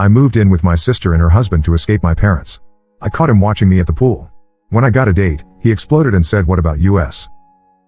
I moved in with my sister and her husband to escape my parents. I caught him watching me at the pool. When I got a date, he exploded and said, "What about us?"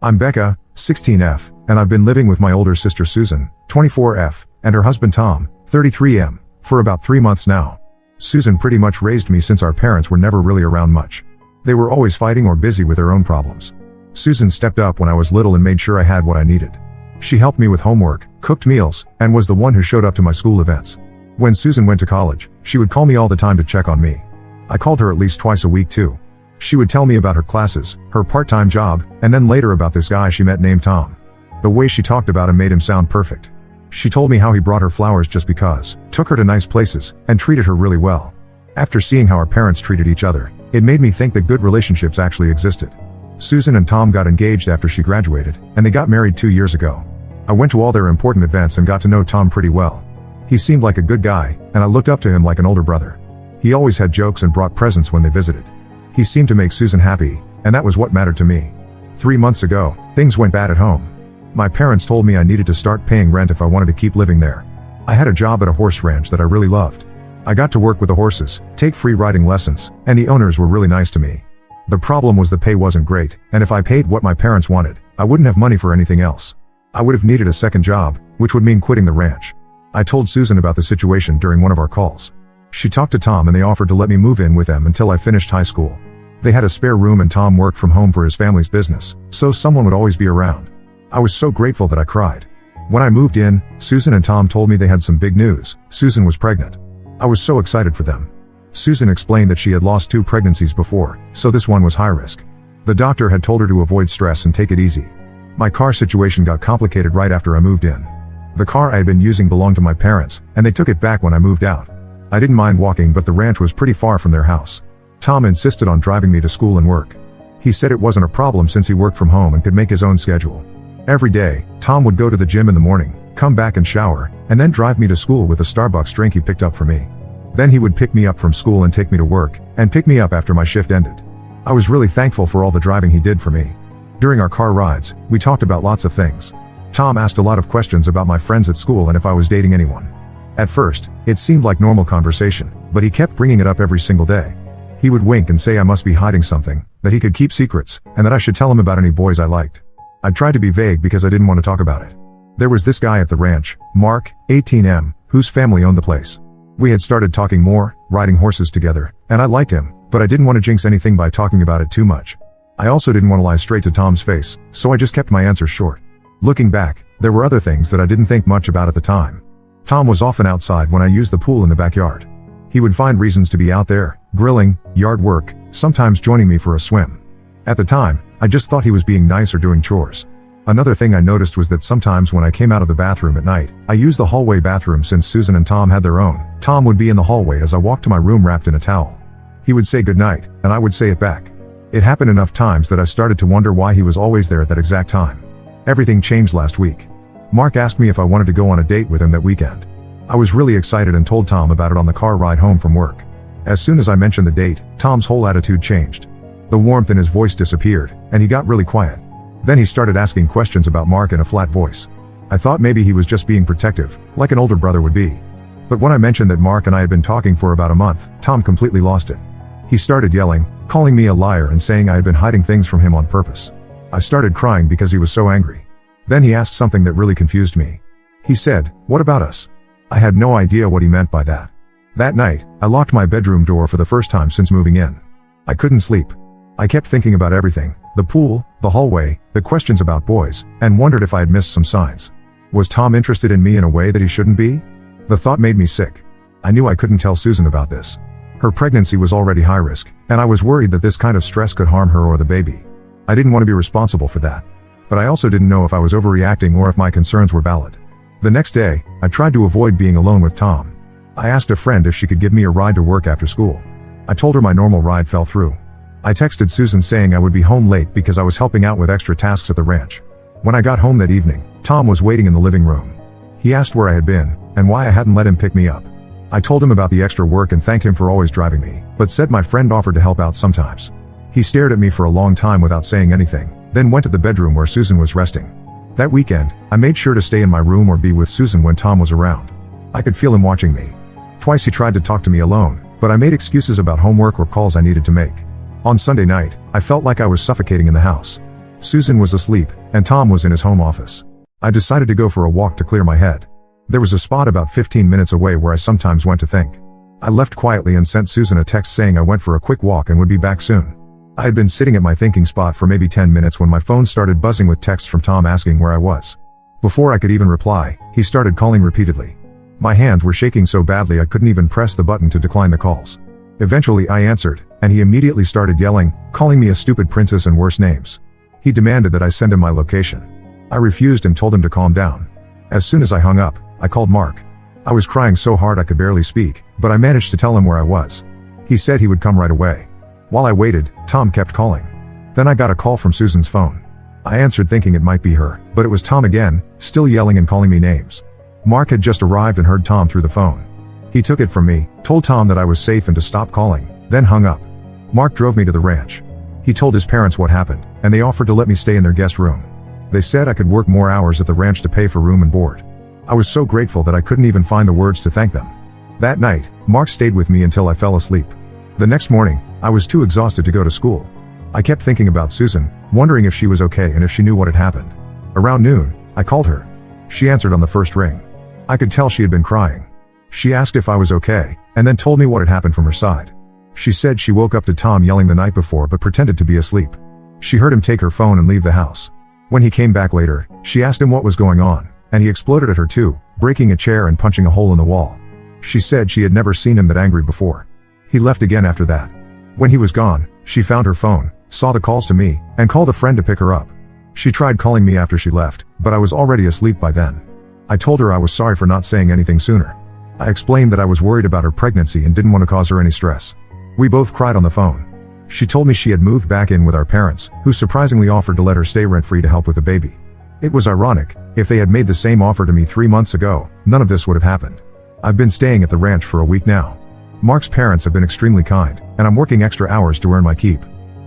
I'm Becca, 16F, and I've been living with my older sister Susan, 24F, and her husband Tom, 33M, for about 3 months now. Susan pretty much raised me since our parents were never really around much. They were always fighting or busy with their own problems. Susan stepped up when I was little and made sure I had what I needed. She helped me with homework, cooked meals, and was the one who showed up to my school events. When Susan went to college, she would call me all the time to check on me. I called her at least twice a week too. She would tell me about her classes, her part-time job, and then later about this guy she met named Tom. The way she talked about him made him sound perfect. She told me how he brought her flowers just because, took her to nice places, and treated her really well. After seeing how our parents treated each other, it made me think that good relationships actually existed. Susan and Tom got engaged after she graduated, and they got married 2 years ago. I went to all their important events and got to know Tom pretty well. He seemed like a good guy, and I looked up to him like an older brother. He always had jokes and brought presents when they visited. He seemed to make Susan happy, and that was what mattered to me. 3 months ago, things went bad at home. My parents told me I needed to start paying rent if I wanted to keep living there. I had a job at a horse ranch that I really loved. I got to work with the horses, take free riding lessons, and the owners were really nice to me. The problem was the pay wasn't great, and if I paid what my parents wanted, I wouldn't have money for anything else. I would have needed a second job, which would mean quitting the ranch. I told Susan about the situation during one of our calls. She talked to Tom and they offered to let me move in with them until I finished high school. They had a spare room and Tom worked from home for his family's business, so someone would always be around. I was so grateful that I cried. When I moved in, Susan and Tom told me they had some big news. Susan was pregnant. I was so excited for them. Susan explained that she had lost 2 pregnancies before, so this one was high risk. The doctor had told her to avoid stress and take it easy. My car situation got complicated right after I moved in. The car I had been using belonged to my parents, and they took it back when I moved out. I didn't mind walking, but the ranch was pretty far from their house. Tom insisted on driving me to school and work. He said it wasn't a problem since he worked from home and could make his own schedule. Every day, Tom would go to the gym in the morning, come back and shower, and then drive me to school with a Starbucks drink he picked up for me. Then he would pick me up from school and take me to work, and pick me up after my shift ended. I was really thankful for all the driving he did for me. During our car rides, we talked about lots of things. Tom asked a lot of questions about my friends at school and if I was dating anyone. At first, it seemed like normal conversation, but he kept bringing it up every single day. He would wink and say I must be hiding something, that he could keep secrets, and that I should tell him about any boys I liked. I tried to be vague because I didn't want to talk about it. There was this guy at the ranch, Mark, 18M, whose family owned the place. We had started talking more, riding horses together, and I liked him, but I didn't want to jinx anything by talking about it too much. I also didn't want to lie straight to Tom's face, so I just kept my answers short. Looking back, there were other things that I didn't think much about at the time. Tom was often outside when I used the pool in the backyard. He would find reasons to be out there, grilling, yard work, sometimes joining me for a swim. At the time, I just thought he was being nice or doing chores. Another thing I noticed was that sometimes when I came out of the bathroom at night, I used the hallway bathroom since Susan and Tom had their own. Tom would be in the hallway as I walked to my room wrapped in a towel. He would say goodnight, and I would say it back. It happened enough times that I started to wonder why he was always there at that exact time. Everything changed last week. Mark asked me if I wanted to go on a date with him that weekend. I was really excited and told Tom about it on the car ride home from work. As soon as I mentioned the date, Tom's whole attitude changed. The warmth in his voice disappeared, and he got really quiet. Then he started asking questions about Mark in a flat voice. I thought maybe he was just being protective, like an older brother would be. But when I mentioned that Mark and I had been talking for about a month, Tom completely lost it. He started yelling, calling me a liar and saying I had been hiding things from him on purpose. I started crying because he was so angry. Then he asked something that really confused me. He said, "What about us?" I had no idea what he meant by that. That night, I locked my bedroom door for the first time since moving in. I couldn't sleep. I kept thinking about everything, the pool, the hallway, the questions about boys, and wondered if I had missed some signs. Was Tom interested in me in a way that he shouldn't be? The thought made me sick. I knew I couldn't tell Susan about this. Her pregnancy was already high risk, and I was worried that this kind of stress could harm her or the baby. I didn't want to be responsible for that. But I also didn't know if I was overreacting or if my concerns were valid. The next day, I tried to avoid being alone with Tom. I asked a friend if she could give me a ride to work after school. I told her my normal ride fell through. I texted Susan saying I would be home late because I was helping out with extra tasks at the ranch. When I got home that evening, Tom was waiting in the living room. He asked where I had been, and why I hadn't let him pick me up. I told him about the extra work and thanked him for always driving me, but said my friend offered to help out sometimes. He stared at me for a long time without saying anything, then went to the bedroom where Susan was resting. That weekend, I made sure to stay in my room or be with Susan when Tom was around. I could feel him watching me. Twice he tried to talk to me alone, but I made excuses about homework or calls I needed to make. On Sunday night, I felt like I was suffocating in the house. Susan was asleep, and Tom was in his home office. I decided to go for a walk to clear my head. There was a spot about 15 minutes away where I sometimes went to think. I left quietly and sent Susan a text saying I went for a quick walk and would be back soon. I had been sitting at my thinking spot for maybe 10 minutes when my phone started buzzing with texts from Tom asking where I was. Before I could even reply, he started calling repeatedly. My hands were shaking so badly I couldn't even press the button to decline the calls. Eventually I answered, and he immediately started yelling, calling me a stupid princess and worse names. He demanded that I send him my location. I refused and told him to calm down. As soon as I hung up, I called Mark. I was crying so hard I could barely speak, but I managed to tell him where I was. He said he would come right away. While I waited, Tom kept calling. Then I got a call from Susan's phone. I answered thinking it might be her, but it was Tom again, still yelling and calling me names. Mark had just arrived and heard Tom through the phone. He took it from me, told Tom that I was safe and to stop calling, then hung up. Mark drove me to the ranch. He told his parents what happened, and they offered to let me stay in their guest room. They said I could work more hours at the ranch to pay for room and board. I was so grateful that I couldn't even find the words to thank them. That night, Mark stayed with me until I fell asleep. The next morning, I was too exhausted to go to school. I kept thinking about Susan, wondering if she was okay and if she knew what had happened. Around noon, I called her. She answered on the first ring. I could tell she had been crying. She asked if I was okay, and then told me what had happened from her side. She said she woke up to Tom yelling the night before but pretended to be asleep. She heard him take her phone and leave the house. When he came back later, she asked him what was going on, and he exploded at her too, breaking a chair and punching a hole in the wall. She said she had never seen him that angry before. He left again after that. When he was gone, she found her phone, saw the calls to me, and called a friend to pick her up. She tried calling me after she left, but I was already asleep by then. I told her I was sorry for not saying anything sooner. I explained that I was worried about her pregnancy and didn't want to cause her any stress. We both cried on the phone. She told me she had moved back in with our parents, who surprisingly offered to let her stay rent-free to help with the baby. It was ironic. If they had made the same offer to me 3 months ago, none of this would have happened. I've been staying at the ranch for a week now. Mark's parents have been extremely kind, and I'm working extra hours to earn my keep.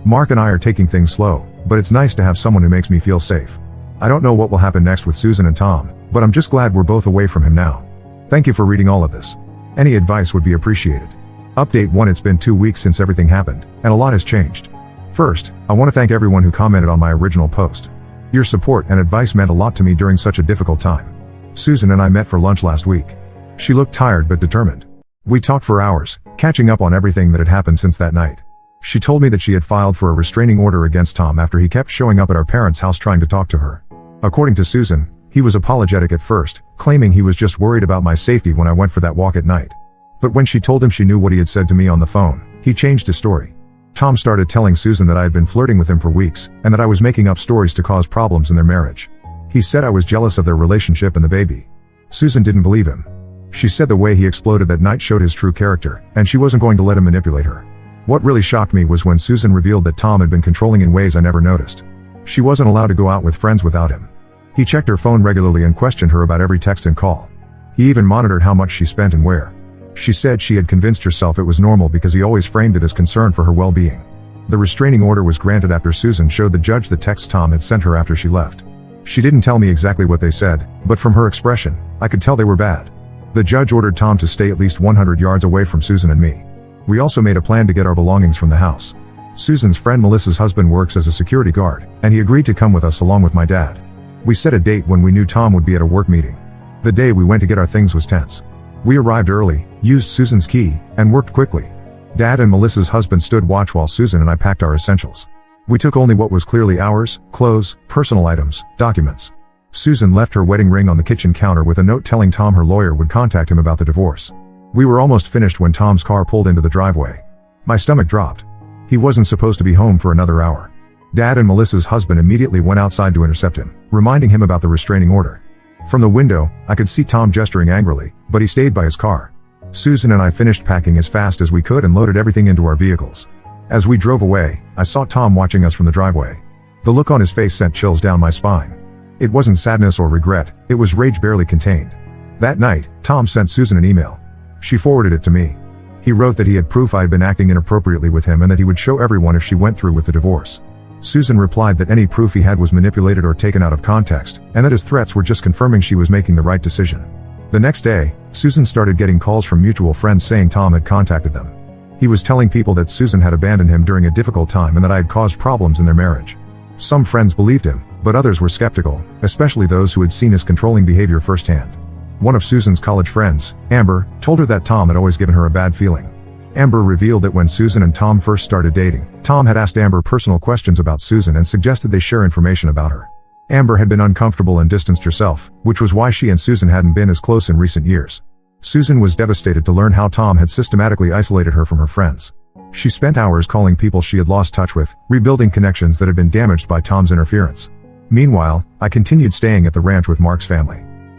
Mark and I are taking things slow, but it's nice to have someone who makes me feel safe. I don't know what will happen next with Susan and Tom, but I'm just glad we're both away from him now. Thank you for reading all of this. Any advice would be appreciated. Update 1: It's been 2 weeks since everything happened, and a lot has changed. First, I want to thank everyone who commented on my original post. Your support and advice meant a lot to me during such a difficult time. Susan and I met for lunch last week. She looked tired but determined. We talked for hours, catching up on everything that had happened since that night. She told me that she had filed for a restraining order against Tom after he kept showing up at our parents' house trying to talk to her. According to Susan, he was apologetic at first, claiming he was just worried about my safety when I went for that walk at night. But when she told him she knew what he had said to me on the phone, he changed his story. Tom started telling Susan that I had been flirting with him for weeks, and that I was making up stories to cause problems in their marriage. He said I was jealous of their relationship and the baby. Susan didn't believe him. She said the way he exploded that night showed his true character, and she wasn't going to let him manipulate her. What really shocked me was when Susan revealed that Tom had been controlling in ways I never noticed. She wasn't allowed to go out with friends without him. He checked her phone regularly and questioned her about every text and call. He even monitored how much she spent and where. She said she had convinced herself it was normal because he always framed it as concern for her well-being. The restraining order was granted after Susan showed the judge the texts Tom had sent her after she left. She didn't tell me exactly what they said, but from her expression, I could tell they were bad. The judge ordered Tom to stay at least 100 yards away from Susan and me. We also made a plan to get our belongings from the house. Susan's friend Melissa's husband works as a security guard, and he agreed to come with us along with my dad. We set a date when we knew Tom would be at a work meeting. The day we went to get our things was tense. We arrived early, used Susan's key, and worked quickly. Dad and Melissa's husband stood watch while Susan and I packed our essentials. We took only what was clearly ours: clothes, personal items, documents. Susan left her wedding ring on the kitchen counter with a note telling Tom her lawyer would contact him about the divorce. We were almost finished when Tom's car pulled into the driveway. My stomach dropped. He wasn't supposed to be home for another hour. Dad and Melissa's husband immediately went outside to intercept him, reminding him about the restraining order. From the window, I could see Tom gesturing angrily, but he stayed by his car. Susan and I finished packing as fast as we could and loaded everything into our vehicles. As we drove away, I saw Tom watching us from the driveway. The look on his face sent chills down my spine. It wasn't sadness or regret, it was rage barely contained. That night, Tom sent Susan an email. She forwarded it to me. He wrote that he had proof I had been acting inappropriately with him and that he would show everyone if she went through with the divorce. Susan replied that any proof he had was manipulated or taken out of context, and that his threats were just confirming she was making the right decision. The next day, Susan started getting calls from mutual friends saying Tom had contacted them. He was telling people that Susan had abandoned him during a difficult time and that I had caused problems in their marriage. Some friends believed him, but others were skeptical, especially those who had seen his controlling behavior firsthand. One of Susan's college friends, Amber, told her that Tom had always given her a bad feeling. Amber revealed that when Susan and Tom first started dating, Tom had asked Amber personal questions about Susan and suggested they share information about her. Amber had been uncomfortable and distanced herself, which was why she and Susan hadn't been as close in recent years. Susan was devastated to learn how Tom had systematically isolated her from her friends. She spent hours calling people she had lost touch with, rebuilding connections that had been damaged by Tom's interference. Meanwhile, I continued staying at the ranch with Mark's family.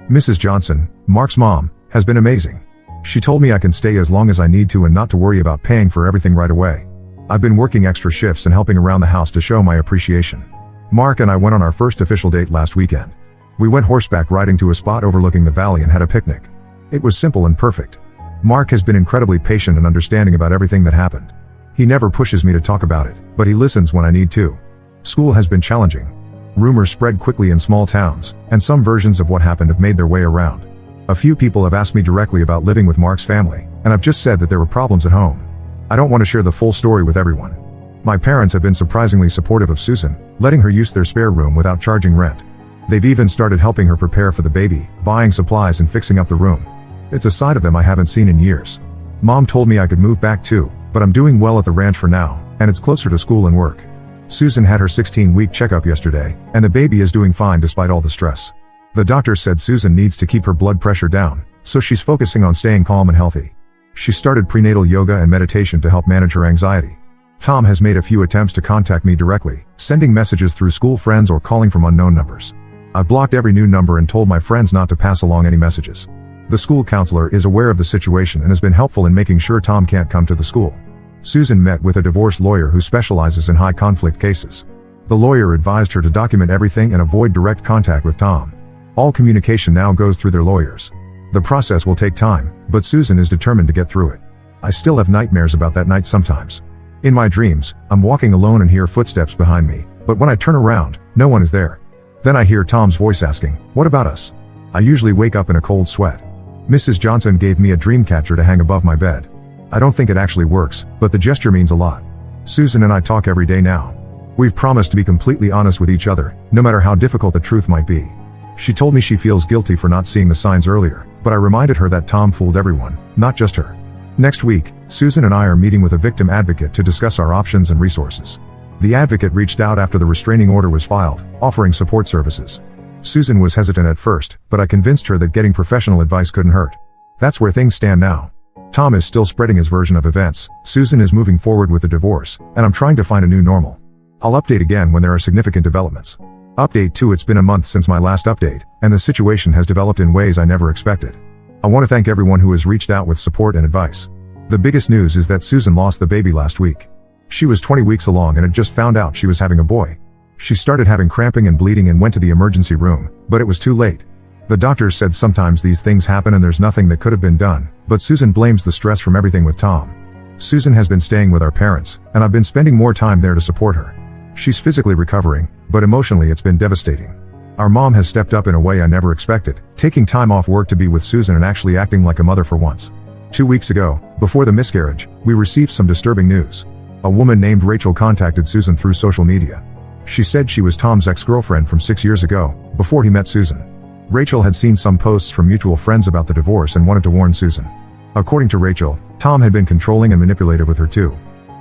Mrs. Johnson, Mark's mom, has been amazing. She told me I can stay as long as I need to and not to worry about paying for everything right away. I've been working extra shifts and helping around the house to show my appreciation. Mark and I went on our first official date last weekend. We went horseback riding to a spot overlooking the valley and had a picnic. It was simple and perfect. Mark has been incredibly patient and understanding about everything that happened. He never pushes me to talk about it, but he listens when I need to. School has been challenging. Rumors spread quickly in small towns, and some versions of what happened have made their way around. A few people have asked me directly about living with Mark's family, and I've just said that there were problems at home. I don't want to share the full story with everyone. My parents have been surprisingly supportive of Susan, letting her use their spare room without charging rent. They've even started helping her prepare for the baby, buying supplies and fixing up the room. It's a side of them I haven't seen in years. Mom told me I could move back too, but I'm doing well at the ranch for now, and it's closer to school and work. Susan had her 16-week checkup yesterday, and the baby is doing fine despite all the stress. The doctor said Susan needs to keep her blood pressure down, so she's focusing on staying calm and healthy. She started prenatal yoga and meditation to help manage her anxiety. Tom has made a few attempts to contact me directly, sending messages through school friends or calling from unknown numbers. I've blocked every new number and told my friends not to pass along any messages. The school counselor is aware of the situation and has been helpful in making sure Tom can't come to the school. Susan met with a divorce lawyer who specializes in high conflict cases. The lawyer advised her to document everything and avoid direct contact with Tom. All communication now goes through their lawyers. The process will take time, but Susan is determined to get through it. I still have nightmares about that night sometimes. In my dreams, I'm walking alone and hear footsteps behind me, but when I turn around, no one is there. Then I hear Tom's voice asking, "What about us?" I usually wake up in a cold sweat. Mrs. Johnson gave me a dream catcher to hang above my bed. I don't think it actually works, but the gesture means a lot. Susan and I talk every day now. We've promised to be completely honest with each other, no matter how difficult the truth might be. She told me she feels guilty for not seeing the signs earlier, but I reminded her that Tom fooled everyone, not just her. Next week, Susan and I are meeting with a victim advocate to discuss our options and resources. The advocate reached out after the restraining order was filed, offering support services. Susan was hesitant at first, but I convinced her that getting professional advice couldn't hurt. That's where things stand now. Tom is still spreading his version of events, Susan is moving forward with the divorce, and I'm trying to find a new normal. I'll update again when there are significant developments. Update 2: It's been a month since my last update, and the situation has developed in ways I never expected. I want to thank everyone who has reached out with support and advice. The biggest news is that Susan lost the baby last week. She was 20 weeks along and had just found out she was having a boy. She started having cramping and bleeding and went to the emergency room, but it was too late. The doctors said sometimes these things happen and there's nothing that could have been done, but Susan blames the stress from everything with Tom. Susan has been staying with our parents, and I've been spending more time there to support her. She's physically recovering, but emotionally it's been devastating. Our mom has stepped up in a way I never expected, taking time off work to be with Susan and actually acting like a mother for once. 2 weeks ago, before the miscarriage, we received some disturbing news. A woman named Rachel contacted Susan through social media. She said she was Tom's ex-girlfriend from 6 years ago, before he met Susan. Rachel had seen some posts from mutual friends about the divorce and wanted to warn Susan. According to Rachel, Tom had been controlling and manipulative with her too.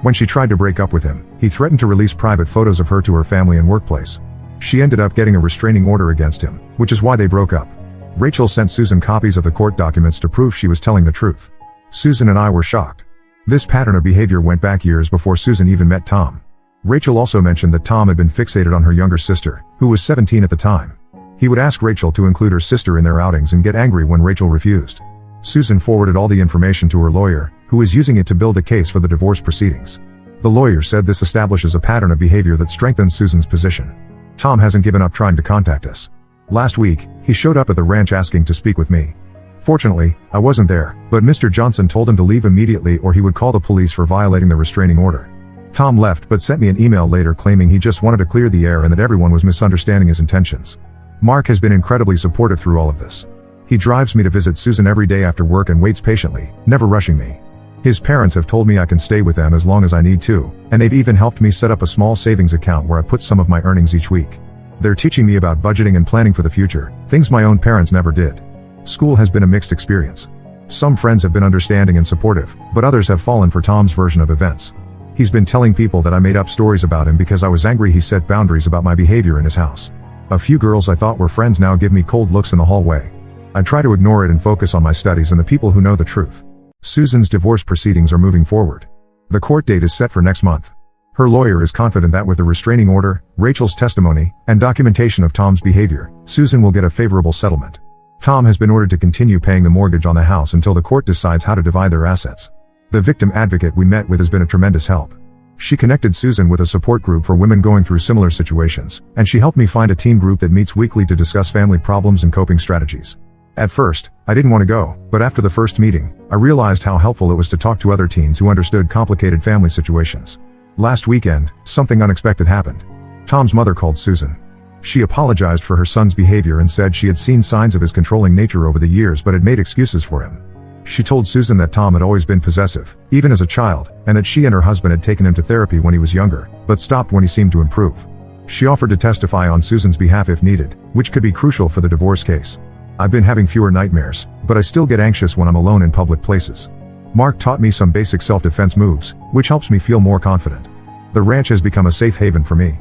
When she tried to break up with him, he threatened to release private photos of her to her family and workplace. She ended up getting a restraining order against him, which is why they broke up. Rachel sent Susan copies of the court documents to prove she was telling the truth. Susan and I were shocked. This pattern of behavior went back years before Susan even met Tom. Rachel also mentioned that Tom had been fixated on her younger sister, who was 17 at the time. He would ask Rachel to include her sister in their outings and get angry when Rachel refused. Susan forwarded all the information to her lawyer, who is using it to build a case for the divorce proceedings. The lawyer said this establishes a pattern of behavior that strengthens Susan's position. Tom hasn't given up trying to contact us. Last week, he showed up at the ranch asking to speak with me. Fortunately, I wasn't there, but Mr. Johnson told him to leave immediately or he would call the police for violating the restraining order. Tom left but sent me an email later claiming he just wanted to clear the air and that everyone was misunderstanding his intentions. Mark has been incredibly supportive through all of this. He drives me to visit Susan every day after work and waits patiently, never rushing me. His parents have told me I can stay with them as long as I need to, and they've even helped me set up a small savings account where I put some of my earnings each week. They're teaching me about budgeting and planning for the future, things my own parents never did. School has been a mixed experience. Some friends have been understanding and supportive, but others have fallen for Tom's version of events. He's been telling people that I made up stories about him because I was angry he set boundaries about my behavior in his house. A few girls I thought were friends now give me cold looks in the hallway. I try to ignore it and focus on my studies and the people who know the truth. Susan's divorce proceedings are moving forward. The court date is set for next month. Her lawyer is confident that with the restraining order, Rachel's testimony, and documentation of Tom's behavior, Susan will get a favorable settlement. Tom has been ordered to continue paying the mortgage on the house until the court decides how to divide their assets. The victim advocate we met with has been a tremendous help. She connected Susan with a support group for women going through similar situations, and she helped me find a teen group that meets weekly to discuss family problems and coping strategies. At first, I didn't want to go, but after the first meeting, I realized how helpful it was to talk to other teens who understood complicated family situations. Last weekend, something unexpected happened. Tom's mother called Susan. She apologized for her son's behavior and said she had seen signs of his controlling nature over the years but had made excuses for him. She told Susan that Tom had always been possessive, even as a child, and that she and her husband had taken him to therapy when he was younger, but stopped when he seemed to improve. She offered to testify on Susan's behalf if needed, which could be crucial for the divorce case. I've been having fewer nightmares, but I still get anxious when I'm alone in public places. Mark taught me some basic self-defense moves, which helps me feel more confident. The ranch has become a safe haven for me.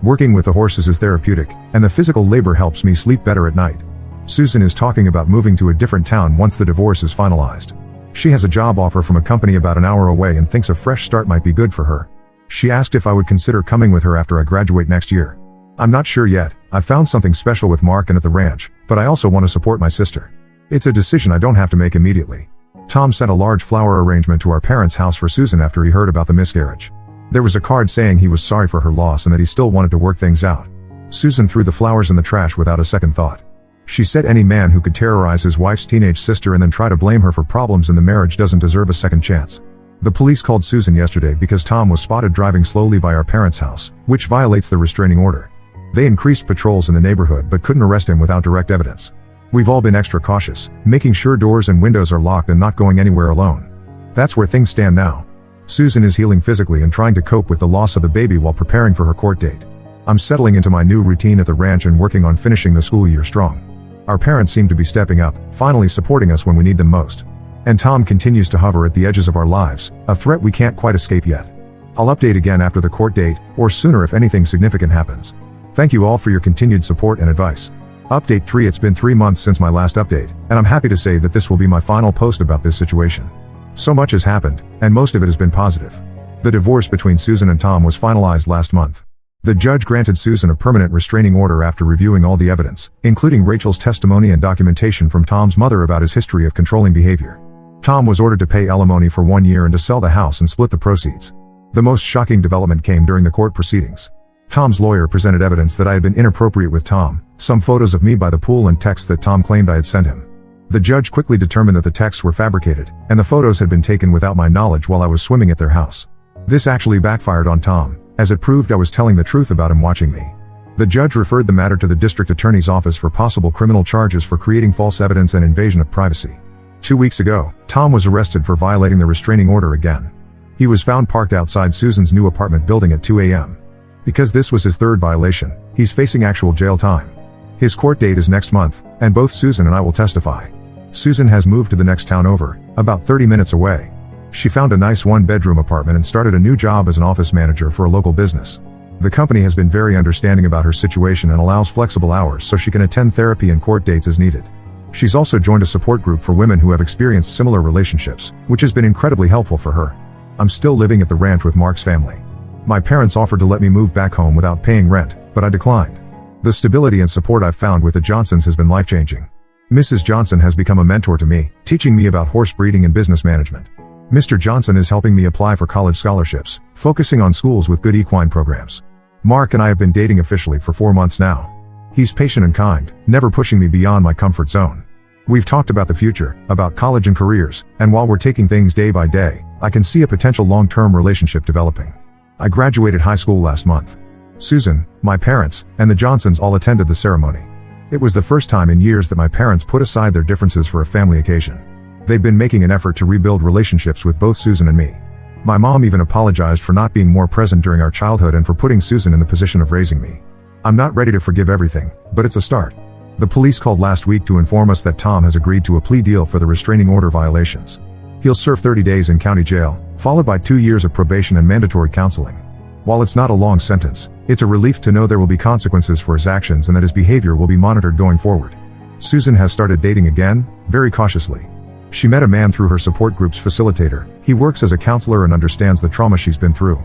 Working with the horses is therapeutic, and the physical labor helps me sleep better at night. Susan is talking about moving to a different town once the divorce is finalized. She has a job offer from a company about an hour away and thinks a fresh start might be good for her. She asked if I would consider coming with her after I graduate next year. I'm not sure yet. I found something special with Mark and at the ranch, but I also want to support my sister. It's a decision I don't have to make immediately. Tom sent a large flower arrangement to our parents' house for Susan after he heard about the miscarriage. There was a card saying he was sorry for her loss and that he still wanted to work things out. Susan threw the flowers in the trash without a second thought. She said any man who could terrorize his wife's teenage sister and then try to blame her for problems in the marriage doesn't deserve a second chance. The police called Susan yesterday because Tom was spotted driving slowly by our parents' house, which violates the restraining order. They increased patrols in the neighborhood but couldn't arrest him without direct evidence. We've all been extra cautious, making sure doors and windows are locked and not going anywhere alone. That's where things stand now. Susan is healing physically and trying to cope with the loss of the baby while preparing for her court date. I'm settling into my new routine at the ranch and working on finishing the school year strong. Our parents seem to be stepping up, finally supporting us when we need them most. And Tom continues to hover at the edges of our lives, a threat we can't quite escape yet. I'll update again after the court date, or sooner if anything significant happens. Thank you all for your continued support and advice. Update 3. It's been 3 months since my last update, and I'm happy to say that this will be my final post about this situation. So much has happened, and most of it has been positive. The divorce between Susan and Tom was finalized last month. The judge granted Susan a permanent restraining order after reviewing all the evidence, including Rachel's testimony and documentation from Tom's mother about his history of controlling behavior. Tom was ordered to pay alimony for 1 year and to sell the house and split the proceeds. The most shocking development came during the court proceedings. Tom's lawyer presented evidence that I had been inappropriate with Tom, some photos of me by the pool and texts that Tom claimed I had sent him. The judge quickly determined that the texts were fabricated, and the photos had been taken without my knowledge while I was swimming at their house. This actually backfired on Tom, as it proved I was telling the truth about him watching me. The judge referred the matter to the district attorney's office for possible criminal charges for creating false evidence and invasion of privacy. 2 weeks ago, Tom was arrested for violating the restraining order again. He was found parked outside Susan's new apartment building at 2 a.m. Because this was his third violation, he's facing actual jail time. His court date is next month, and both Susan and I will testify. Susan has moved to the next town over, about 30 minutes away. She found a nice one-bedroom apartment and started a new job as an office manager for a local business. The company has been very understanding about her situation and allows flexible hours so she can attend therapy and court dates as needed. She's also joined a support group for women who have experienced similar relationships, which has been incredibly helpful for her. I'm still living at the ranch with Mark's family. My parents offered to let me move back home without paying rent, but I declined. The stability and support I've found with the Johnsons has been life-changing. Mrs. Johnson has become a mentor to me, teaching me about horse breeding and business management. Mr. Johnson is helping me apply for college scholarships, focusing on schools with good equine programs. Mark and I have been dating officially for 4 months now. He's patient and kind, never pushing me beyond my comfort zone. We've talked about the future, about college and careers, and while we're taking things day by day, I can see a potential long-term relationship developing. I graduated high school last month. Susan, my parents, and the Johnsons all attended the ceremony. It was the first time in years that my parents put aside their differences for a family occasion. They've been making an effort to rebuild relationships with both Susan and me. My mom even apologized for not being more present during our childhood and for putting Susan in the position of raising me. I'm not ready to forgive everything, but it's a start. The police called last week to inform us that Tom has agreed to a plea deal for the restraining order violations. He'll serve 30 days in county jail, followed by 2 years of probation and mandatory counseling. While it's not a long sentence, it's a relief to know there will be consequences for his actions and that his behavior will be monitored going forward. Susan has started dating again, very cautiously. She met a man through her support group's facilitator. He works as a counselor and understands the trauma she's been through.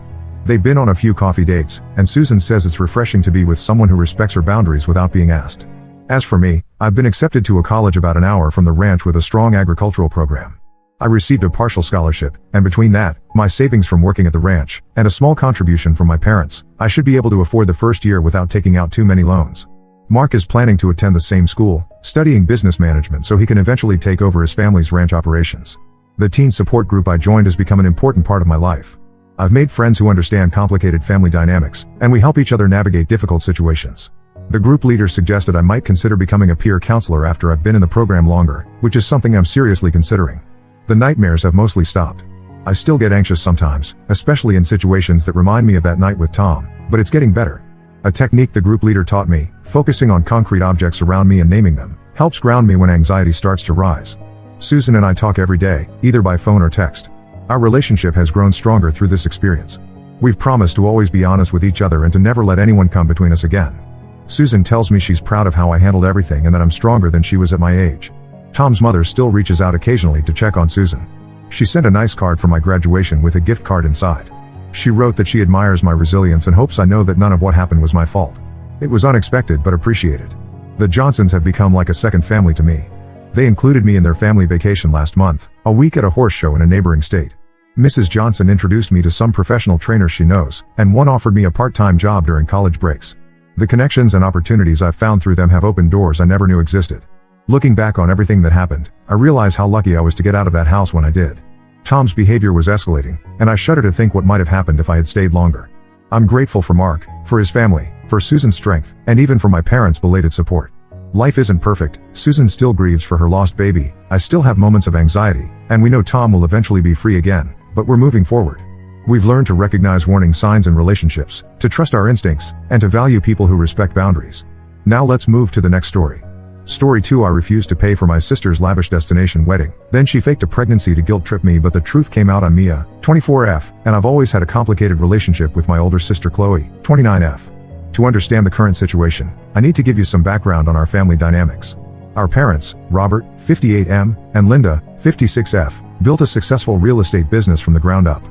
They've been on a few coffee dates, and Susan says it's refreshing to be with someone who respects her boundaries without being asked. As for me, I've been accepted to a college about an hour from the ranch with a strong agricultural program. I received a partial scholarship, and between that, my savings from working at the ranch, and a small contribution from my parents, I should be able to afford the first year without taking out too many loans. Mark is planning to attend the same school, studying business management so he can eventually take over his family's ranch operations. The teen support group I joined has become an important part of my life. I've made friends who understand complicated family dynamics, and we help each other navigate difficult situations. The group leader suggested I might consider becoming a peer counselor after I've been in the program longer, which is something I'm seriously considering. The nightmares have mostly stopped. I still get anxious sometimes, especially in situations that remind me of that night with Tom, but it's getting better. A technique the group leader taught me, focusing on concrete objects around me and naming them, helps ground me when anxiety starts to rise. Susan and I talk every day, either by phone or text. Our relationship has grown stronger through this experience. We've promised to always be honest with each other and to never let anyone come between us again. Susan tells me she's proud of how I handled everything and that I'm stronger than she was at my age. Tom's mother still reaches out occasionally to check on Susan. She sent a nice card for my graduation with a gift card inside. She wrote that she admires my resilience and hopes I know that none of what happened was my fault. It was unexpected but appreciated. The Johnsons have become like a second family to me. They included me in their family vacation last month, a week at a horse show in a neighboring state. Mrs. Johnson introduced me to some professional trainers she knows, and one offered me a part-time job during college breaks. The connections and opportunities I've found through them have opened doors I never knew existed. Looking back on everything that happened, I realize how lucky I was to get out of that house when I did. Tom's behavior was escalating, and I shudder to think what might have happened if I had stayed longer. I'm grateful for Mark, for his family, for Susan's strength, and even for my parents' belated support. Life isn't perfect, Susan still grieves for her lost baby, I still have moments of anxiety, and we know Tom will eventually be free again, but we're moving forward. We've learned to recognize warning signs in relationships, to trust our instincts, and to value people who respect boundaries. Now let's move to the next story. Story 2. I refused to pay for my sister's lavish destination wedding. Then she faked a pregnancy to guilt trip me, but the truth came out. I'm Mia, 24F, and I've always had a complicated relationship with my older sister Chloe, 29F. To understand the current situation, I need to give you some background on our family dynamics. Our parents, Robert, 58M, and Linda, 56F, built a successful real estate business from the ground up.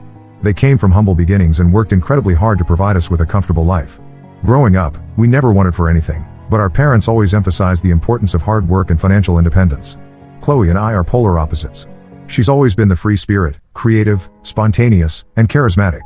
They came from humble beginnings and worked incredibly hard to provide us with a comfortable life. Growing up, we never wanted for anything, but our parents always emphasized the importance of hard work and financial independence. Chloe and I are polar opposites. She's always been the free spirit, creative, spontaneous, and charismatic.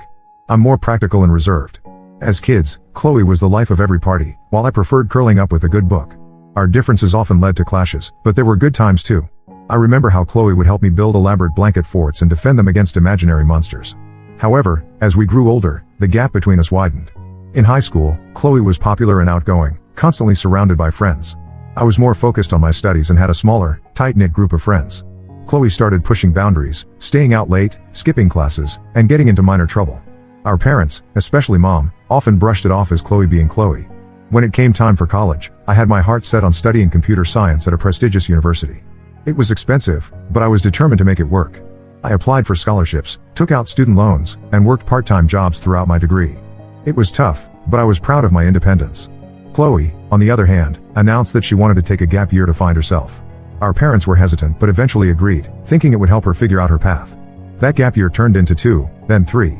I'm more practical and reserved. As kids, Chloe was the life of every party, while I preferred curling up with a good book. Our differences often led to clashes, but there were good times too. I remember how Chloe would help me build elaborate blanket forts and defend them against imaginary monsters. However, as we grew older, the gap between us widened. In high school, Chloe was popular and outgoing, constantly surrounded by friends. I was more focused on my studies and had a smaller, tight-knit group of friends. Chloe started pushing boundaries, staying out late, skipping classes, and getting into minor trouble. Our parents, especially Mom, often brushed it off as Chloe being Chloe. When it came time for college, I had my heart set on studying computer science at a prestigious university. It was expensive, but I was determined to make it work. I applied for scholarships, took out student loans, and worked part-time jobs throughout my degree. It was tough, but I was proud of my independence. Chloe, on the other hand, announced that she wanted to take a gap year to find herself. Our parents were hesitant but eventually agreed, thinking it would help her figure out her path. That gap year turned into 2, then 3.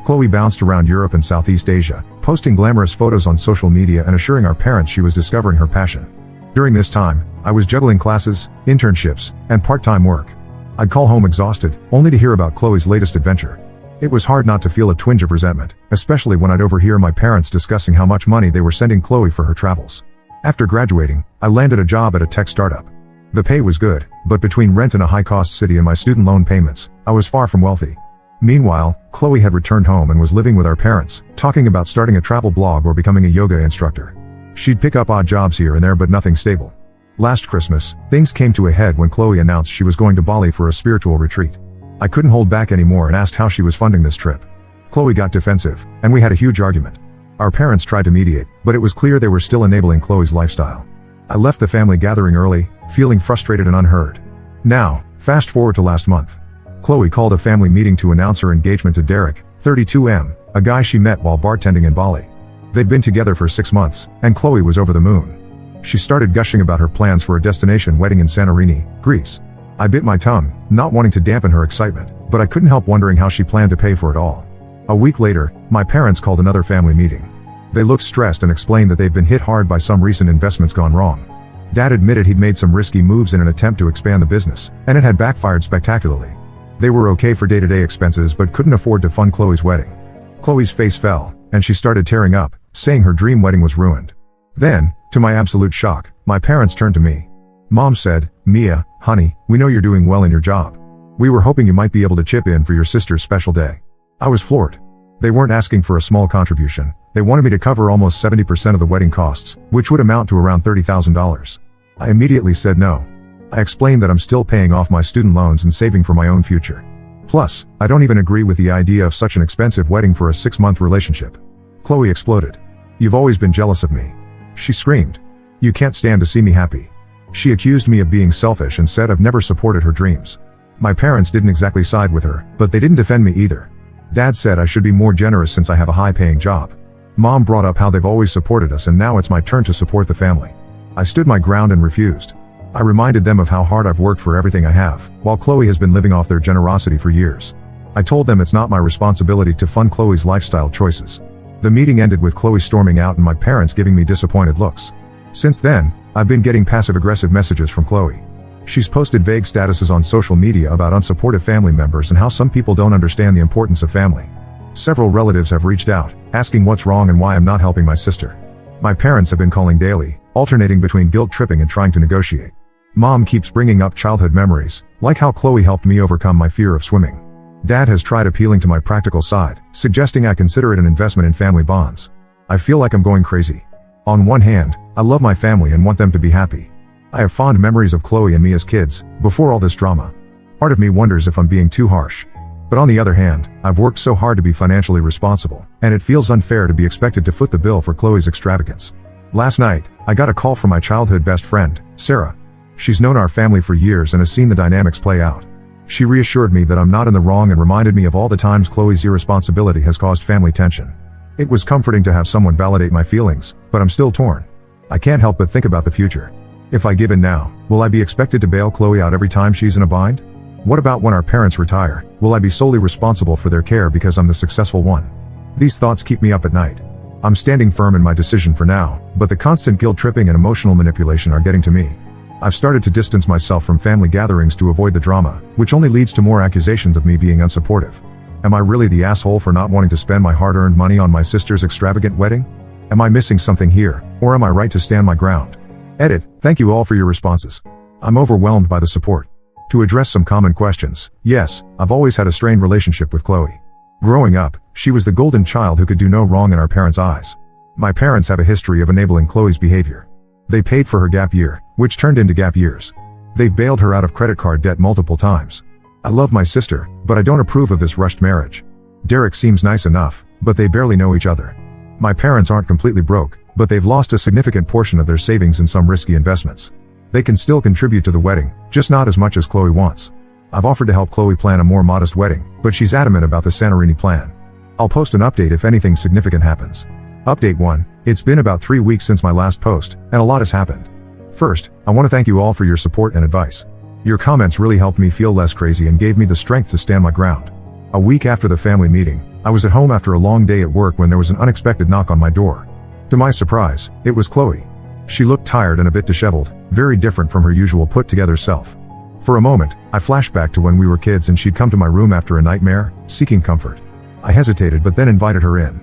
Chloe bounced around Europe and Southeast Asia, posting glamorous photos on social media and assuring our parents she was discovering her passion. During this time, I was juggling classes, internships, and part-time work. I'd call home exhausted, only to hear about Chloe's latest adventure. It was hard not to feel a twinge of resentment, especially when I'd overhear my parents discussing how much money they were sending Chloe for her travels. After graduating, I landed a job at a tech startup. The pay was good, but between rent in a high-cost city and my student loan payments, I was far from wealthy. Meanwhile, Chloe had returned home and was living with our parents, talking about starting a travel blog or becoming a yoga instructor. She'd pick up odd jobs here and there but nothing stable. Last Christmas, things came to a head when Chloe announced she was going to Bali for a spiritual retreat. I couldn't hold back anymore and asked how she was funding this trip. Chloe got defensive, and we had a huge argument. Our parents tried to mediate, but it was clear they were still enabling Chloe's lifestyle. I left the family gathering early, feeling frustrated and unheard. Now, fast forward to last month. Chloe called a family meeting to announce her engagement to Derek, 32M, a guy she met while bartending in Bali. They'd been together for 6 months, and Chloe was over the moon. She started gushing about her plans for a destination wedding in Santorini, Greece. I bit my tongue, not wanting to dampen her excitement, but I couldn't help wondering how she planned to pay for it all. A week later, my parents called another family meeting. They looked stressed and explained that they've been hit hard by some recent investments gone wrong. Dad admitted he'd made some risky moves in an attempt to expand the business, and it had backfired spectacularly. They were okay for day-to-day expenses but couldn't afford to fund Chloe's wedding. Chloe's face fell, and she started tearing up, saying her dream wedding was ruined. Then, to my absolute shock, my parents turned to me. Mom said, "Mia, honey, we know you're doing well in your job. We were hoping you might be able to chip in for your sister's special day." I was floored. They weren't asking for a small contribution. They wanted me to cover almost 70% of the wedding costs, which would amount to around $30,000. I immediately said no. I explained that I'm still paying off my student loans and saving for my own future. Plus, I don't even agree with the idea of such an expensive wedding for a 6-month relationship. Chloe exploded. "You've always been jealous of me," she screamed. "You can't stand to see me happy." She accused me of being selfish and said I've never supported her dreams. My parents didn't exactly side with her, but they didn't defend me either. Dad said I should be more generous since I have a high-paying job. Mom brought up how they've always supported us and now it's my turn to support the family. I stood my ground and refused. I reminded them of how hard I've worked for everything I have, while Chloe has been living off their generosity for years. I told them it's not my responsibility to fund Chloe's lifestyle choices. The meeting ended with Chloe storming out and my parents giving me disappointed looks. Since then, I've been getting passive-aggressive messages from Chloe. She's posted vague statuses on social media about unsupportive family members and how some people don't understand the importance of family. Several relatives have reached out, asking what's wrong and why I'm not helping my sister. My parents have been calling daily, alternating between guilt-tripping and trying to negotiate. Mom keeps bringing up childhood memories, like how Chloe helped me overcome my fear of swimming. Dad has tried appealing to my practical side, suggesting I consider it an investment in family bonds. I feel like I'm going crazy. On one hand, I love my family and want them to be happy. I have fond memories of Chloe and me as kids, before all this drama. Part of me wonders if I'm being too harsh. But on the other hand, I've worked so hard to be financially responsible, and it feels unfair to be expected to foot the bill for Chloe's extravagance. Last night, I got a call from my childhood best friend, Sarah. She's known our family for years and has seen the dynamics play out. She reassured me that I'm not in the wrong and reminded me of all the times Chloe's irresponsibility has caused family tension. It was comforting to have someone validate my feelings, but I'm still torn. I can't help but think about the future. If I give in now, will I be expected to bail Chloe out every time she's in a bind? What about when our parents retire? Will I be solely responsible for their care because I'm the successful one? These thoughts keep me up at night. I'm standing firm in my decision for now, but the constant guilt-tripping and emotional manipulation are getting to me. I've started to distance myself from family gatherings to avoid the drama, which only leads to more accusations of me being unsupportive. Am I really the asshole for not wanting to spend my hard-earned money on my sister's extravagant wedding? Am I missing something here, or am I right to stand my ground? Edit. Thank you all for your responses. I'm overwhelmed by the support. To address some common questions, yes, I've always had a strained relationship with Chloe. Growing up, she was the golden child who could do no wrong in our parents' eyes. My parents have a history of enabling Chloe's behavior. They paid for her gap year, which turned into gap years. They've bailed her out of credit card debt multiple times. I love my sister, but I don't approve of this rushed marriage. Derek seems nice enough, but they barely know each other. My parents aren't completely broke, but they've lost a significant portion of their savings in some risky investments. They can still contribute to the wedding, just not as much as Chloe wants. I've offered to help Chloe plan a more modest wedding, but she's adamant about the Santorini plan. I'll post an update if anything significant happens. Update 1. It's been about 3 weeks since my last post, and a lot has happened. First, I want to thank you all for your support and advice. Your comments really helped me feel less crazy and gave me the strength to stand my ground. A week after the family meeting, I was at home after a long day at work when there was an unexpected knock on my door. To my surprise, it was Chloe. She looked tired and a bit disheveled, very different from her usual put-together self. For a moment, I flashed back to when we were kids and she'd come to my room after a nightmare, seeking comfort. I hesitated but then invited her in.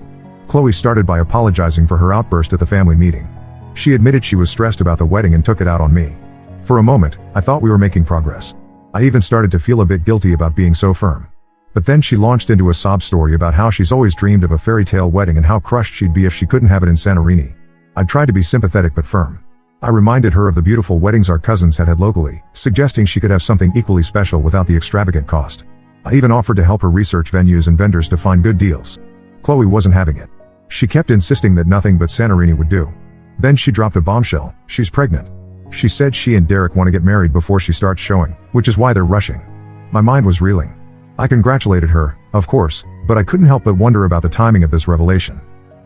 Chloe started by apologizing for her outburst at the family meeting. She admitted she was stressed about the wedding and took it out on me. For a moment, I thought we were making progress. I even started to feel a bit guilty about being so firm. But then she launched into a sob story about how she's always dreamed of a fairy tale wedding and how crushed she'd be if she couldn't have it in Santorini. I tried to be sympathetic but firm. I reminded her of the beautiful weddings our cousins had had locally, suggesting she could have something equally special without the extravagant cost. I even offered to help her research venues and vendors to find good deals. Chloe wasn't having it. She kept insisting that nothing but Santorini would do. Then she dropped a bombshell: she's pregnant. She said she and Derek want to get married before she starts showing, which is why they're rushing. My mind was reeling. I congratulated her, of course, but I couldn't help but wonder about the timing of this revelation.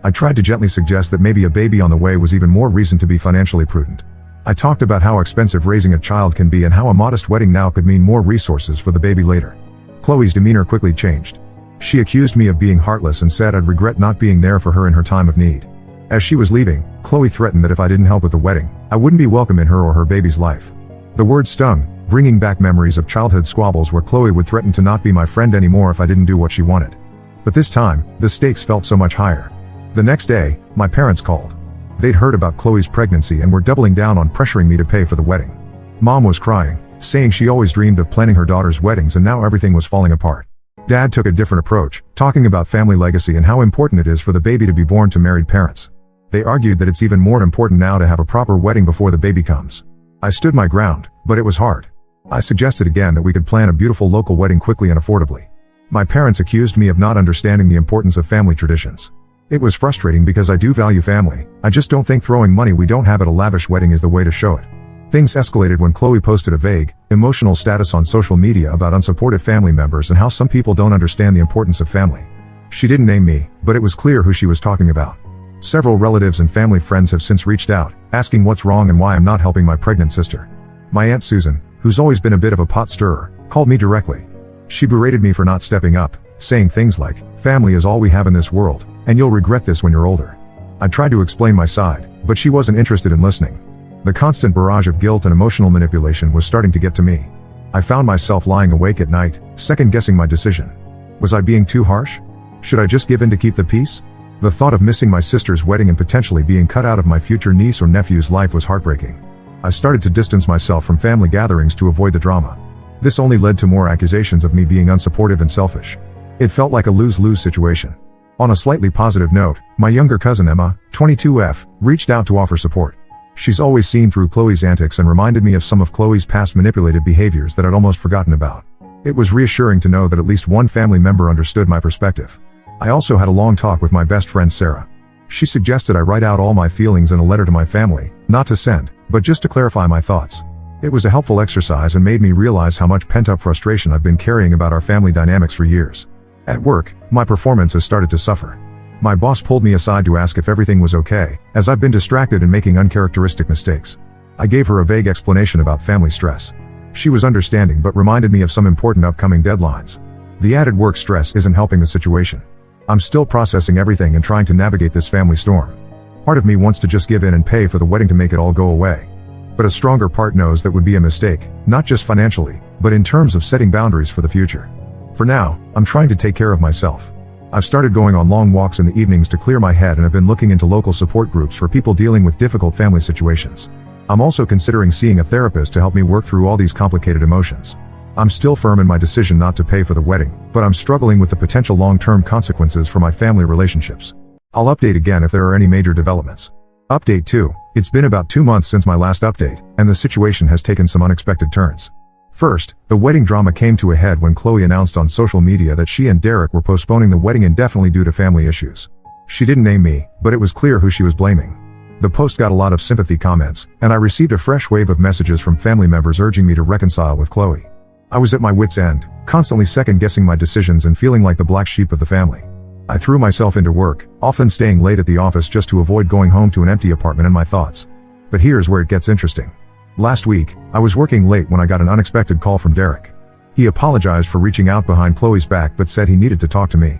I tried to gently suggest that maybe a baby on the way was even more reason to be financially prudent. I talked about how expensive raising a child can be and how a modest wedding now could mean more resources for the baby later. Chloe's demeanor quickly changed. She accused me of being heartless and said I'd regret not being there for her in her time of need. As she was leaving, Chloe threatened that if I didn't help with the wedding, I wouldn't be welcome in her or her baby's life. The word stung, bringing back memories of childhood squabbles where Chloe would threaten to not be my friend anymore if I didn't do what she wanted. But this time, the stakes felt so much higher. The next day, my parents called. They'd heard about Chloe's pregnancy and were doubling down on pressuring me to pay for the wedding. Mom was crying, saying she always dreamed of planning her daughter's weddings and now everything was falling apart. Dad took a different approach, talking about family legacy and how important it is for the baby to be born to married parents. They argued that it's even more important now to have a proper wedding before the baby comes. I stood my ground, but it was hard. I suggested again that we could plan a beautiful local wedding quickly and affordably. My parents accused me of not understanding the importance of family traditions. It was frustrating because I do value family, I just don't think throwing money we don't have at a lavish wedding is the way to show it. Things escalated when Chloe posted a vague, emotional status on social media about unsupportive family members and how some people don't understand the importance of family. She didn't name me, but it was clear who she was talking about. Several relatives and family friends have since reached out, asking what's wrong and why I'm not helping my pregnant sister. My Aunt Susan, who's always been a bit of a pot stirrer, called me directly. She berated me for not stepping up, saying things like, "Family is all we have in this world, and you'll regret this when you're older." I tried to explain my side, but she wasn't interested in listening. The constant barrage of guilt and emotional manipulation was starting to get to me. I found myself lying awake at night, second-guessing my decision. Was I being too harsh? Should I just give in to keep the peace? The thought of missing my sister's wedding and potentially being cut out of my future niece or nephew's life was heartbreaking. I started to distance myself from family gatherings to avoid the drama. This only led to more accusations of me being unsupportive and selfish. It felt like a lose-lose situation. On a slightly positive note, my younger cousin Emma, 22F, reached out to offer support. She's always seen through Chloe's antics and reminded me of some of Chloe's past manipulative behaviors that I'd almost forgotten about. It was reassuring to know that at least one family member understood my perspective. I also had a long talk with my best friend Sarah. She suggested I write out all my feelings in a letter to my family, not to send, but just to clarify my thoughts. It was a helpful exercise and made me realize how much pent-up frustration I've been carrying about our family dynamics for years. At work, my performance has started to suffer. My boss pulled me aside to ask if everything was okay, as I've been distracted and making uncharacteristic mistakes. I gave her a vague explanation about family stress. She was understanding but reminded me of some important upcoming deadlines. The added work stress isn't helping the situation. I'm still processing everything and trying to navigate this family storm. Part of me wants to just give in and pay for the wedding to make it all go away. But a stronger part knows that would be a mistake, not just financially, but in terms of setting boundaries for the future. For now, I'm trying to take care of myself. I've started going on long walks in the evenings to clear my head and have been looking into local support groups for people dealing with difficult family situations. I'm also considering seeing a therapist to help me work through all these complicated emotions. I'm still firm in my decision not to pay for the wedding, but I'm struggling with the potential long-term consequences for my family relationships. I'll update again if there are any major developments. Update 2. It's been about 2 months since my last update, and the situation has taken some unexpected turns. First, the wedding drama came to a head when Chloe announced on social media that she and Derek were postponing the wedding indefinitely due to family issues. She didn't name me, but it was clear who she was blaming. The post got a lot of sympathy comments, and I received a fresh wave of messages from family members urging me to reconcile with Chloe. I was at my wit's end, constantly second-guessing my decisions and feeling like the black sheep of the family. I threw myself into work, often staying late at the office just to avoid going home to an empty apartment and my thoughts. But here's where it gets interesting. Last week, I was working late when I got an unexpected call from Derek. He apologized for reaching out behind Chloe's back but said he needed to talk to me.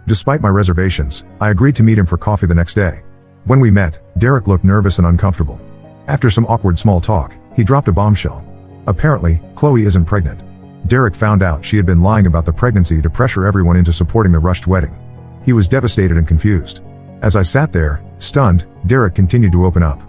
Despite my reservations, I agreed to meet him for coffee the next day. When we met, Derek looked nervous and uncomfortable. After some awkward small talk, he dropped a bombshell. Apparently, Chloe isn't pregnant. Derek found out she had been lying about the pregnancy to pressure everyone into supporting the rushed wedding. He was devastated and confused. As I sat there, stunned, Derek continued to open up.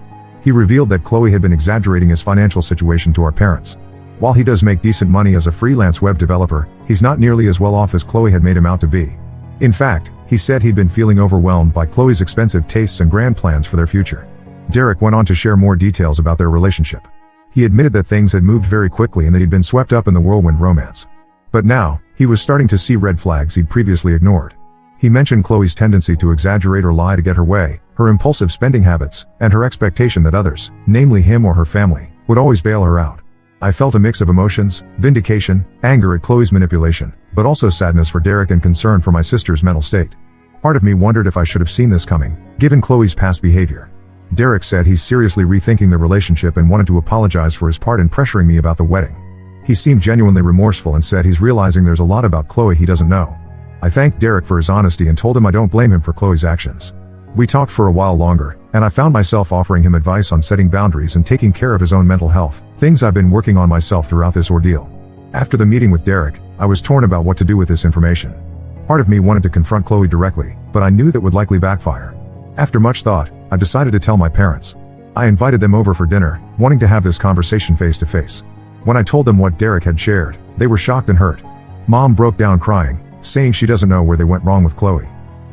He revealed that Chloe had been exaggerating his financial situation to our parents. While he does make decent money as a freelance web developer, he's not nearly as well off as Chloe had made him out to be. In fact, he said he'd been feeling overwhelmed by Chloe's expensive tastes and grand plans for their future. Derek went on to share more details about their relationship. He admitted that things had moved very quickly and that he'd been swept up in the whirlwind romance. But now, he was starting to see red flags he'd previously ignored. He mentioned Chloe's tendency to exaggerate or lie to get her way, her impulsive spending habits, and her expectation that others, namely him or her family, would always bail her out. I felt a mix of emotions, vindication, anger at Chloe's manipulation, but also sadness for Derek and concern for my sister's mental state. Part of me wondered if I should have seen this coming, given Chloe's past behavior. Derek said he's seriously rethinking the relationship and wanted to apologize for his part in pressuring me about the wedding. He seemed genuinely remorseful and said he's realizing there's a lot about Chloe he doesn't know. I thanked Derek for his honesty and told him I don't blame him for Chloe's actions. We talked for a while longer, and I found myself offering him advice on setting boundaries and taking care of his own mental health, things I've been working on myself throughout this ordeal. After the meeting with Derek, I was torn about what to do with this information. Part of me wanted to confront Chloe directly, but I knew that would likely backfire. After much thought, I decided to tell my parents. I invited them over for dinner, wanting to have this conversation face to face. When I told them what Derek had shared, they were shocked and hurt. Mom broke down crying, saying she doesn't know where they went wrong with Chloe.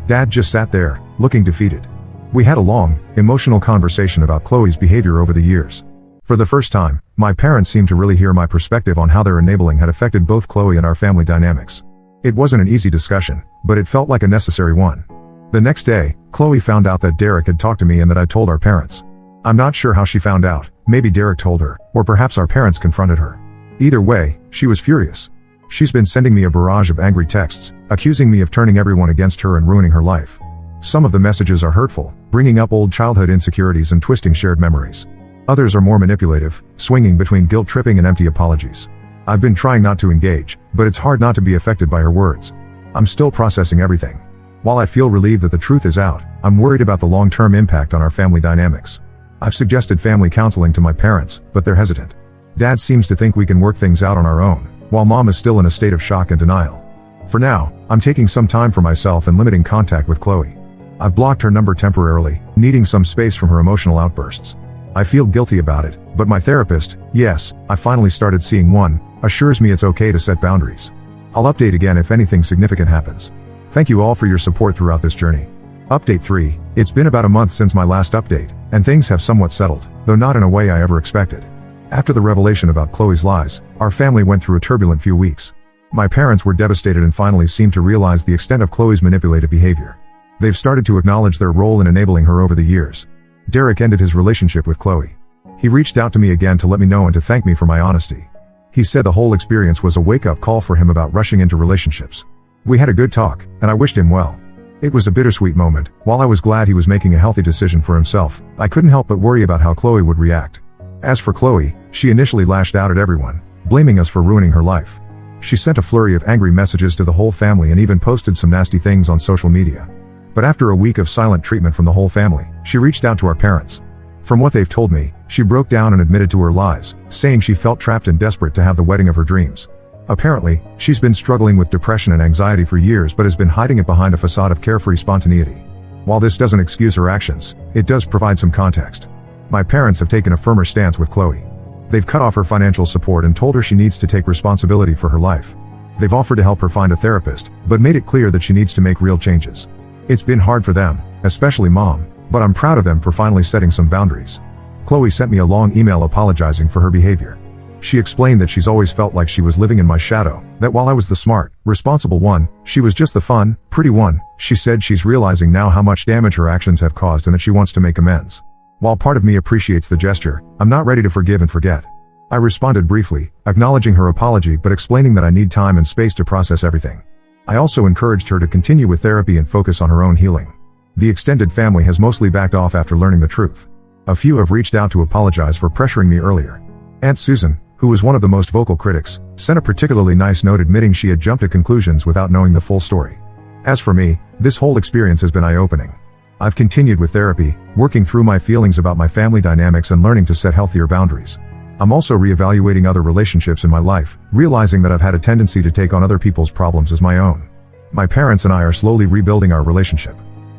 Dad just sat there, looking defeated. We had a long, emotional conversation about Chloe's behavior over the years. For the first time, my parents seemed to really hear my perspective on how their enabling had affected both Chloe and our family dynamics. It wasn't an easy discussion, but it felt like a necessary one. The next day, Chloe found out that Derek had talked to me and that I'd told our parents. I'm not sure how she found out, maybe Derek told her, or perhaps our parents confronted her. Either way, she was furious. She's been sending me a barrage of angry texts, accusing me of turning everyone against her and ruining her life. Some of the messages are hurtful, bringing up old childhood insecurities and twisting shared memories. Others are more manipulative, swinging between guilt-tripping and empty apologies. I've been trying not to engage, but it's hard not to be affected by her words. I'm still processing everything. While I feel relieved that the truth is out, I'm worried about the long-term impact on our family dynamics. I've suggested family counseling to my parents, but they're hesitant. Dad seems to think we can work things out on our own, while Mom is still in a state of shock and denial. For now, I'm taking some time for myself and limiting contact with Chloe. I've blocked her number temporarily, needing some space from her emotional outbursts. I feel guilty about it, but my therapist, yes, I finally started seeing one, assures me it's okay to set boundaries. I'll update again if anything significant happens. Thank you all for your support throughout this journey. Update 3. It's been about a month since my last update, and things have somewhat settled, though not in a way I ever expected. After the revelation about Chloe's lies, our family went through a turbulent few weeks. My parents were devastated and finally seemed to realize the extent of Chloe's manipulative behavior. They've started to acknowledge their role in enabling her over the years. Derek ended his relationship with Chloe. He reached out to me again to let me know and to thank me for my honesty. He said the whole experience was a wake-up call for him about rushing into relationships. We had a good talk, and I wished him well. It was a bittersweet moment. While I was glad he was making a healthy decision for himself, I couldn't help but worry about how Chloe would react. As for Chloe, she initially lashed out at everyone, blaming us for ruining her life. She sent a flurry of angry messages to the whole family and even posted some nasty things on social media. But after a week of silent treatment from the whole family, she reached out to our parents. From what they've told me, she broke down and admitted to her lies, saying she felt trapped and desperate to have the wedding of her dreams. Apparently, she's been struggling with depression and anxiety for years but has been hiding it behind a facade of carefree spontaneity. While this doesn't excuse her actions, it does provide some context. My parents have taken a firmer stance with Chloe. They've cut off her financial support and told her she needs to take responsibility for her life. They've offered to help her find a therapist, but made it clear that she needs to make real changes. It's been hard for them, especially Mom, but I'm proud of them for finally setting some boundaries. Chloe sent me a long email apologizing for her behavior. She explained that she's always felt like she was living in my shadow, that while I was the smart, responsible one, she was just the fun, pretty one. She said she's realizing now how much damage her actions have caused and that she wants to make amends. While part of me appreciates the gesture, I'm not ready to forgive and forget. I responded briefly, acknowledging her apology but explaining that I need time and space to process everything. I also encouraged her to continue with therapy and focus on her own healing. The extended family has mostly backed off after learning the truth. A few have reached out to apologize for pressuring me earlier. Aunt Susan, who was one of the most vocal critics, sent a particularly nice note admitting she had jumped to conclusions without knowing the full story. As for me, this whole experience has been eye-opening. I've continued with therapy, working through my feelings about my family dynamics and learning to set healthier boundaries. I'm also reevaluating other relationships in my life, realizing that I've had a tendency to take on other people's problems as my own. My parents and I are slowly rebuilding our relationship.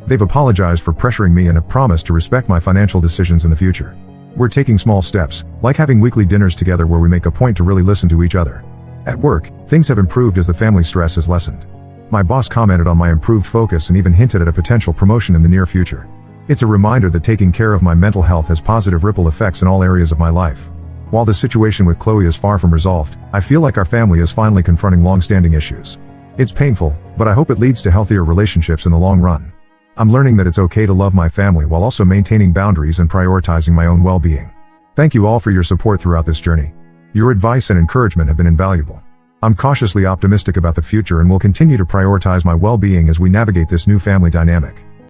They've apologized for pressuring me and have promised to respect my financial decisions in the future. We're taking small steps, like having weekly dinners together where we make a point to really listen to each other. At work, things have improved as the family stress has lessened. My boss commented on my improved focus and even hinted at a potential promotion in the near future. It's a reminder that taking care of my mental health has positive ripple effects in all areas of my life. While the situation with Chloe is far from resolved, I feel like our family is finally confronting long-standing issues. It's painful, but I hope it leads to healthier relationships in the long run. I'm learning that it's okay to love my family while also maintaining boundaries and prioritizing my own well-being. Thank you all for your support throughout this journey. Your advice and encouragement have been invaluable. I'm cautiously optimistic about the future and will continue to prioritize my well-being as we navigate this new family dynamic.